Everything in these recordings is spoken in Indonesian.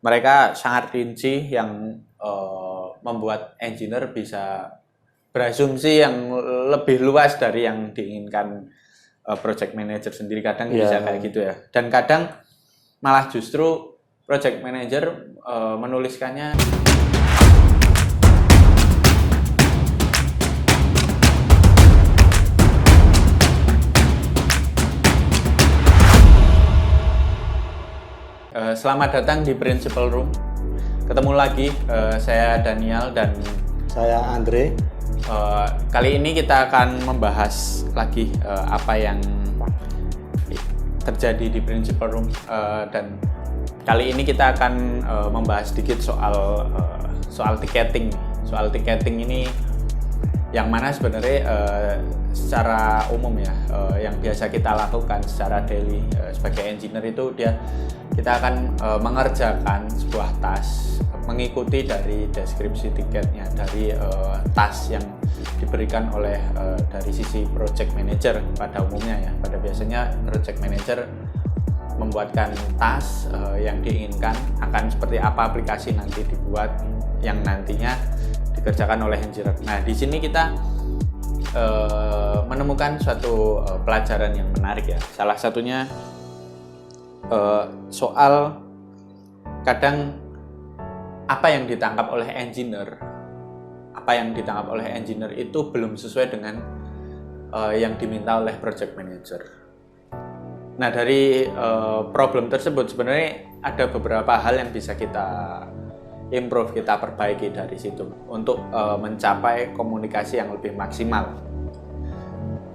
mereka sangat rinci yang membuat engineer bisa berasumsi yang lebih luas dari yang diinginkan project manager sendiri. Kadang bisa kayak gitu ya. Dan kadang malah justru project manager menuliskannya selamat datang di Principal Room. Ketemu lagi, saya Daniel dan saya Andre. Kali ini kita akan membahas lagi apa yang terjadi di Principal Room, dan kali ini kita akan membahas sedikit soal tiketing. Soal tiketing ini yang mana sebenarnya secara umum ya, yang biasa kita lakukan secara daily sebagai engineer itu kita akan mengerjakan sebuah task mengikuti dari deskripsi tiketnya, dari task yang diberikan oleh dari sisi project manager pada umumnya ya. Pada biasanya project manager membuatkan task yang diinginkan akan seperti apa aplikasi nanti dibuat yang nantinya dikerjakan oleh engineer. Nah, di sini kita menemukan suatu pelajaran yang menarik ya. Salah satunya soal kadang apa yang ditangkap oleh engineer itu belum sesuai dengan yang diminta oleh project manager. Nah, dari problem tersebut sebenarnya ada beberapa hal yang bisa kita improve, kita perbaiki dari situ untuk mencapai komunikasi yang lebih maksimal.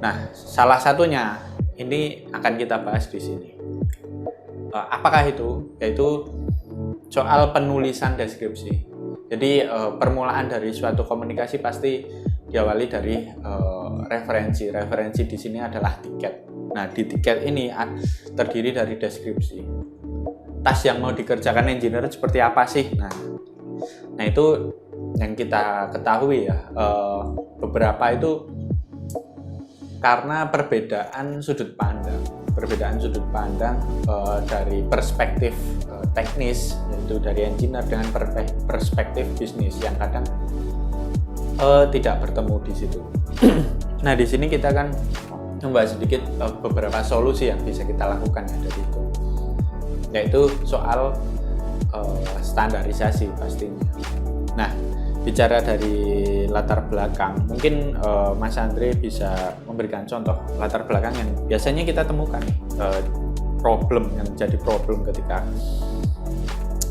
Nah, salah satunya ini akan kita bahas di sini. Apakah itu? Yaitu soal penulisan deskripsi. Jadi permulaan dari suatu komunikasi pasti diawali dari referensi. Referensi di sini adalah tiket. Nah, di tiket ini terdiri dari deskripsi. Task yang mau dikerjakan engineer seperti apa sih? Nah itu yang kita ketahui ya. Beberapa itu karena perbedaan sudut pandang dari perspektif teknis, yaitu dari engineer, dengan perspektif bisnis yang kadang tidak bertemu di situ. Nah, di sini kita akan membahas sedikit beberapa solusi yang bisa kita lakukan ya dari itu, yaitu soal standarisasi pastinya. Nah, bicara dari latar belakang, mungkin Mas Andre bisa memberikan contoh latar belakang yang biasanya kita temukan problem yang jadi problem ketika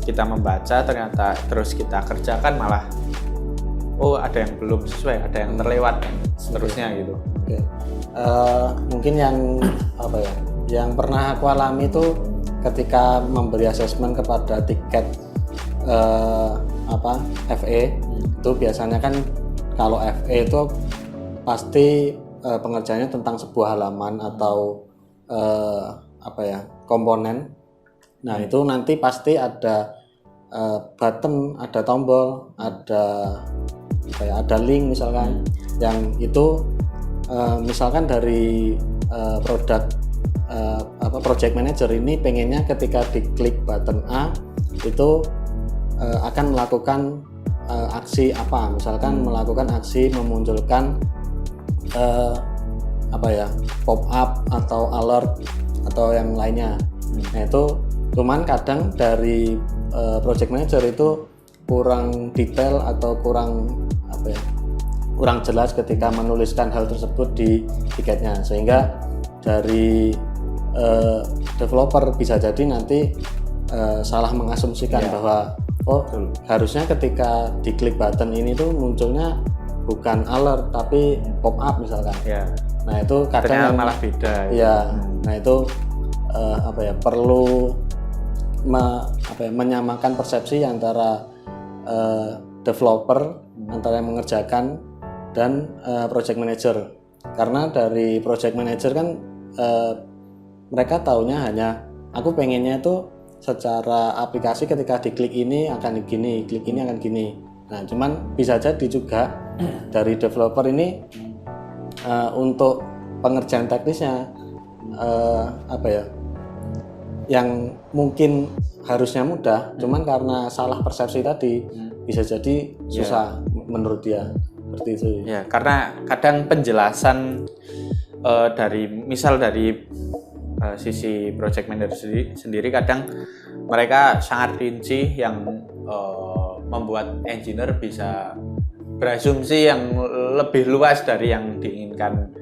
kita membaca, ternyata terus kita kerjakan malah ada yang belum sesuai, ada yang terlewat dan seterusnya gitu. Oke. Mungkin yang pernah aku alami itu ketika memberi asesmen kepada tiket FE itu biasanya kan kalau FE itu pasti pengerjaannya tentang sebuah halaman atau komponen. Nah, itu nanti pasti ada button, ada tombol, ada link misalkan. Yang itu misalkan dari project manager ini pengennya ketika diklik button A itu akan melakukan aksi apa, misalkan melakukan aksi memunculkan pop up atau alert atau yang lainnya. Nah, itu cuman kadang dari project manager itu kurang detail atau kurang jelas ketika menuliskan hal tersebut di tiketnya, sehingga dari developer bisa jadi nanti salah mengasumsikan bahwa harusnya ketika diklik button ini tuh munculnya bukan alert tapi pop up misalkan. Nah, itu kadang malah beda. Nah, itu perlu menyamakan persepsi antara developer, antara yang mengerjakan dan project manager. Karena dari project manager kan mereka taunya hanya aku pengennya itu secara aplikasi ketika diklik ini akan gini, klik ini akan gini. Nah, cuman bisa jadi juga dari developer ini untuk pengerjaan teknisnya yang mungkin harusnya mudah, cuman karena salah persepsi tadi bisa jadi susah menurut dia seperti itu. Ya, karena kadang penjelasan dari sisi project manager sendiri kadang mereka sangat rinci yang membuat engineer bisa berasumsi yang lebih luas dari yang diinginkan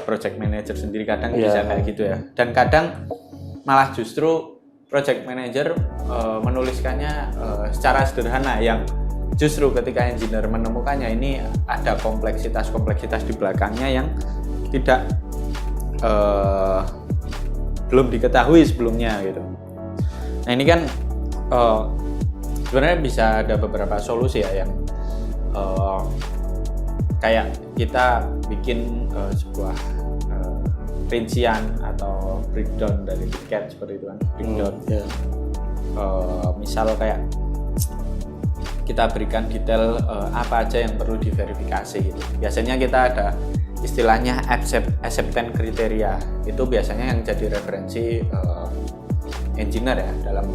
project manager sendiri, kadang bisa kayak gitu ya. Dan kadang malah justru project manager menuliskannya secara sederhana yang justru ketika engineer menemukannya ini ada kompleksitas di belakangnya yang tidak belum diketahui sebelumnya gitu. Nah ini kan sebenarnya bisa ada beberapa solusi ya yang kayak kita bikin sebuah rincian atau breakdown dari tiket seperti itu kan, breakdown. Misal kayak kita berikan detail apa aja yang perlu diverifikasi gitu. Biasanya kita ada istilahnya acceptance kriteria, itu biasanya yang jadi referensi engineer ya dalam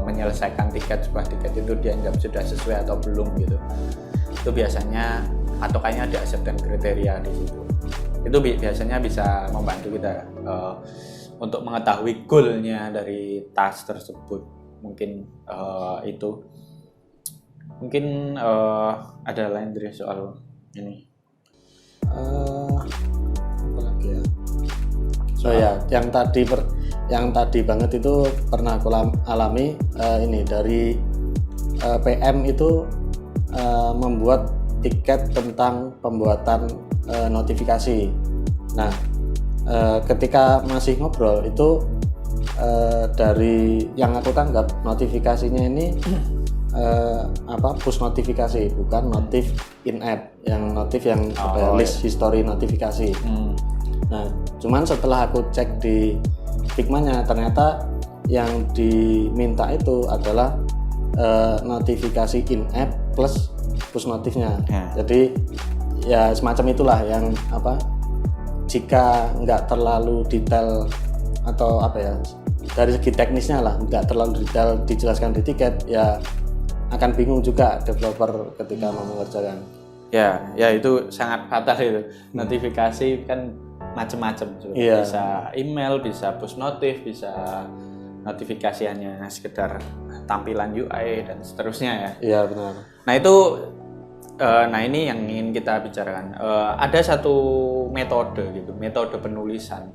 menyelesaikan sebuah tiket itu dianggap sudah sesuai atau belum gitu. Itu biasanya patokannya ada acceptance kriteria di situ. Itu biasanya bisa membantu kita untuk mengetahui goalnya dari task tersebut. Mungkin itu mungkin ada lain dari soal ini. Apa lagi ya? Yang tadi banget itu pernah aku alami ini dari PM itu membuat tiket tentang pembuatan notifikasi. Nah, ketika masih ngobrol itu dari yang aku tanggap notifikasinya ini push notifikasi, bukan notif in app, yang list history notifikasi. Nah, cuman setelah aku cek di Figma-nya ternyata yang diminta itu adalah notifikasi in app plus push notifnya. Jadi ya semacam itulah yang jika nggak terlalu detail atau dari segi teknisnya lah nggak terlalu detail dijelaskan di tiket, ya akan bingung juga developer ketika mau mengerjakan. Ya itu sangat fatal itu. Notifikasi kan macam-macam, bisa email, bisa push notif, bisa notifikasi hanya sekedar tampilan UI dan seterusnya ya. Iya benar. Nah itu, ini yang ingin kita bicarakan. Ada satu metode penulisan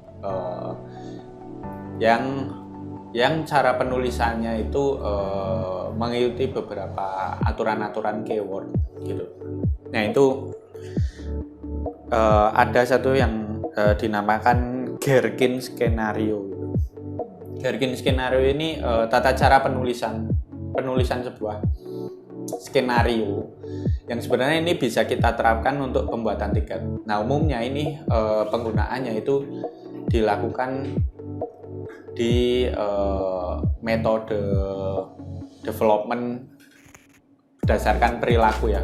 yang cara penulisannya itu mengikuti beberapa aturan-aturan keyword gitu. Nah itu ada satu yang dinamakan Gherkin skenario. Gherkin skenario ini tata cara penulisan sebuah skenario yang sebenarnya ini bisa kita terapkan untuk pembuatan tiket. Nah umumnya ini penggunaannya itu dilakukan di metode development berdasarkan perilaku ya.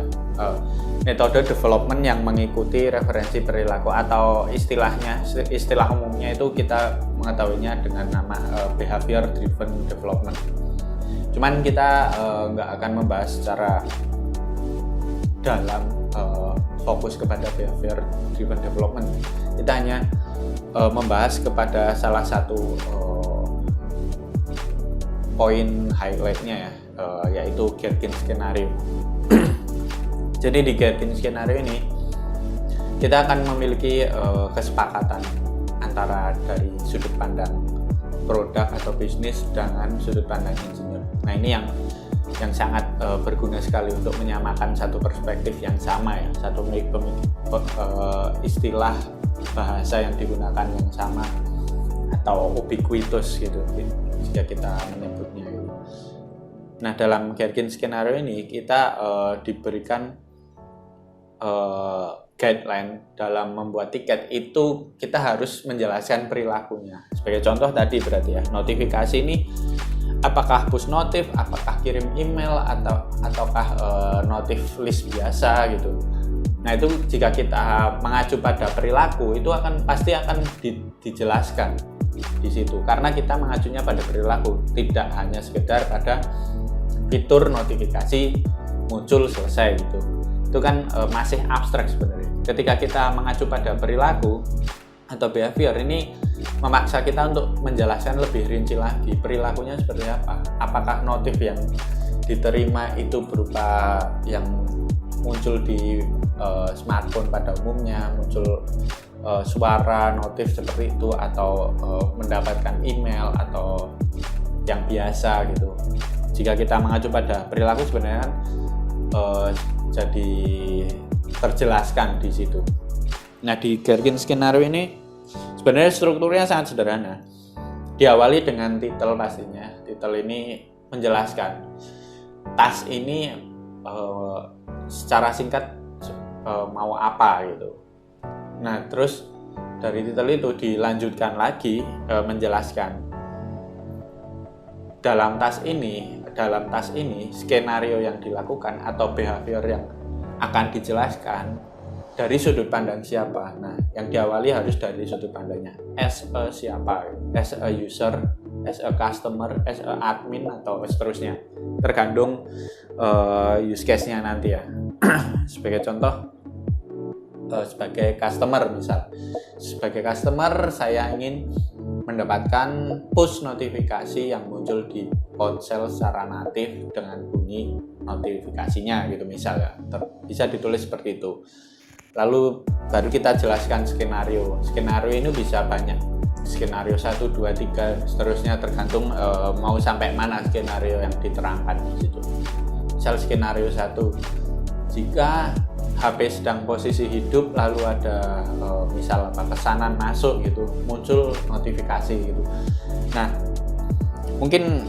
Metode development yang mengikuti referensi perilaku atau istilah umumnya itu kita mengetahuinya dengan nama behavior driven development. Cuman kita nggak akan membahas secara dalam fokus kepada behavior driven development. Kita hanya membahas kepada salah satu poin highlightnya ya, yaitu Gherkin skenario. Jadi di Gherkin skenario ini kita akan memiliki kesepakatan antara dari sudut pandang produk atau bisnis dengan sudut pandang engineer. Nah ini yang sangat berguna sekali untuk menyamakan satu perspektif yang sama ya, satu istilah bahasa yang digunakan yang sama atau ubiquitous gitu jika kita menyebutnya gitu. Nah dalam Gherkin skenario ini kita diberikan guideline dalam membuat tiket itu kita harus menjelaskan perilakunya. Sebagai contoh tadi berarti ya, notifikasi ini apakah push notif, apakah kirim email ataukah notif list biasa gitu. Nah itu jika kita mengacu pada perilaku itu pasti akan dijelaskan di situ karena kita mengacunya pada perilaku, tidak hanya sekedar pada fitur notifikasi muncul selesai gitu. Itu kan masih abstrak sebenarnya. Ketika kita mengacu pada perilaku atau behavior, ini memaksa kita untuk menjelaskan lebih rinci lagi perilakunya seperti apa. Apakah notif yang diterima itu berupa yang muncul di smartphone pada umumnya, muncul suara notif seperti itu, atau mendapatkan email atau yang biasa gitu. Jika kita mengacu pada perilaku sebenarnya jadi terjelaskan di situ. Nah, di Gherkin skenario ini sebenarnya strukturnya sangat sederhana. Diawali dengan titel pastinya. Titel ini menjelaskan task ini secara singkat mau apa gitu. Nah, terus dari titel itu dilanjutkan lagi menjelaskan dalam task ini skenario yang dilakukan atau behavior yang akan dijelaskan dari sudut pandang siapa. Nah, yang diawali harus dari sudut pandangnya as a siapa, as a user, as a customer, as a admin, atau seterusnya, tergantung use case-nya nanti ya. Sebagai contoh, sebagai customer misal, sebagai customer saya ingin mendapatkan push notifikasi yang muncul di ponsel secara natif dengan bunyi notifikasinya gitu misal ya. Bisa ditulis seperti itu. Lalu baru kita jelaskan skenario. Skenario ini bisa banyak. Skenario 1, 2, 3 seterusnya, tergantung mau sampai mana skenario yang diterangkan di situ. Misal skenario 1, jika HP sedang posisi hidup lalu ada misal pesanan masuk gitu, muncul notifikasi gitu. Nah, mungkin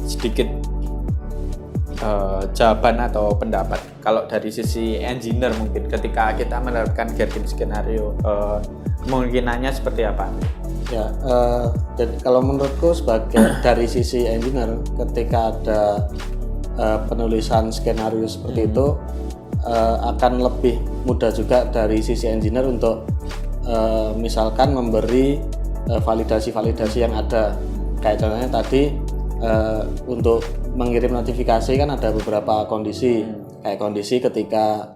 sedikit jawaban atau pendapat kalau dari sisi engineer, mungkin ketika kita menerapkan Gherkin skenario kemungkinannya seperti apa? Ya, jadi kalau menurutku sebagai dari sisi engineer, ketika ada penulisan skenario seperti itu akan lebih mudah juga dari sisi engineer untuk misalkan memberi validasi-validasi yang ada. Kayak contohnya tadi untuk mengirim notifikasi kan ada beberapa kondisi. Kayak kondisi ketika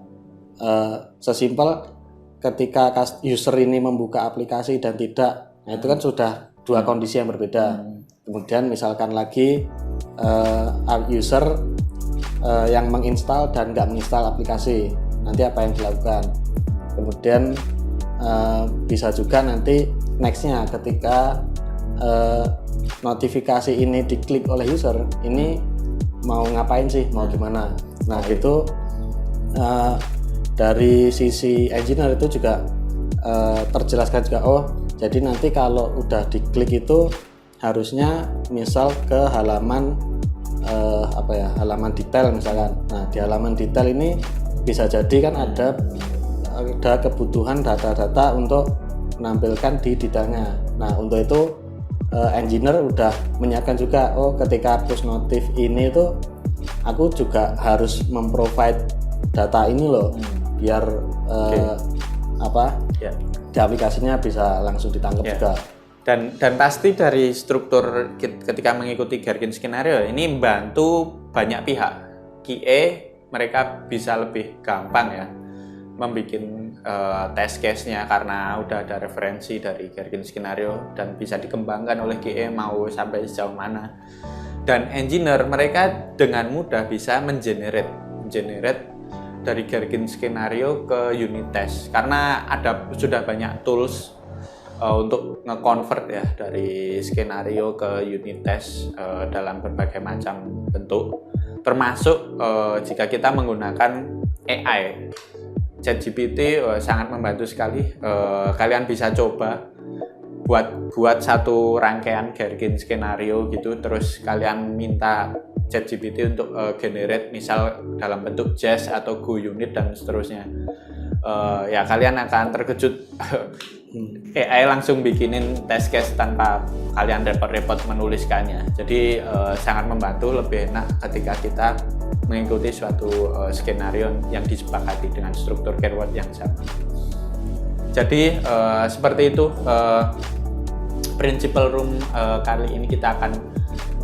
sesimpel ketika user ini membuka aplikasi dan tidak. Nah, itu kan sudah dua kondisi yang berbeda. Kemudian misalkan lagi user yang menginstal dan nggak menginstal aplikasi, nanti apa yang dilakukan. Kemudian bisa juga nanti nextnya ketika notifikasi ini diklik oleh user, ini mau ngapain sih, mau gimana. Nah, itu dari sisi engineer itu juga terjelaskan juga, oh jadi nanti kalau udah diklik itu harusnya misal ke halaman halaman detail misalkan. Nah, di halaman detail ini bisa jadi kan ada kebutuhan data-data untuk menampilkan di detailnya. Nah, untuk itu engineer udah menyiapkan juga, oh ketika push notif ini itu aku juga harus memprovide data ini loh, biar di aplikasinya bisa langsung ditangkap juga. Dan pasti dari struktur ketika mengikuti Gherkin skenario ini membantu banyak pihak. QA mereka bisa lebih gampang ya membuat test case-nya karena udah ada referensi dari Gherkin skenario dan bisa dikembangkan oleh QA mau sampai sejauh mana. Dan engineer mereka dengan mudah bisa mengenerate dari Gherkin skenario ke unit test karena sudah banyak tools untuk nge-convert ya dari skenario ke unit test dalam berbagai macam bentuk, termasuk jika kita menggunakan AI. ChatGPT sangat membantu sekali. Kalian bisa coba buat satu rangkaian Gherkin skenario gitu, terus kalian minta ChatGPT untuk generate misal dalam bentuk Jest atau Go unit dan seterusnya. Ya kalian akan terkejut. AI langsung bikinin test case tanpa kalian repot-repot menuliskannya. Jadi sangat membantu, lebih enak ketika kita mengikuti suatu skenario yang disepakati dengan struktur keyword yang sama. Jadi seperti itu Principal Room kali ini kita akan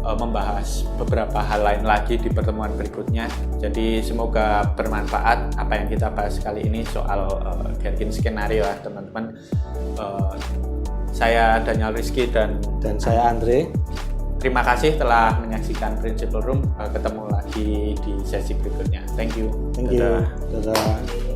membahas beberapa hal lain lagi di pertemuan berikutnya. Jadi semoga bermanfaat apa yang kita bahas kali ini soal Gherkin skenario ya teman-teman. Saya Daniel Rizky dan saya Andre. Terima kasih telah menyaksikan Principal Room. Ketemu lagi di sesi berikutnya. Thank you. Dadah.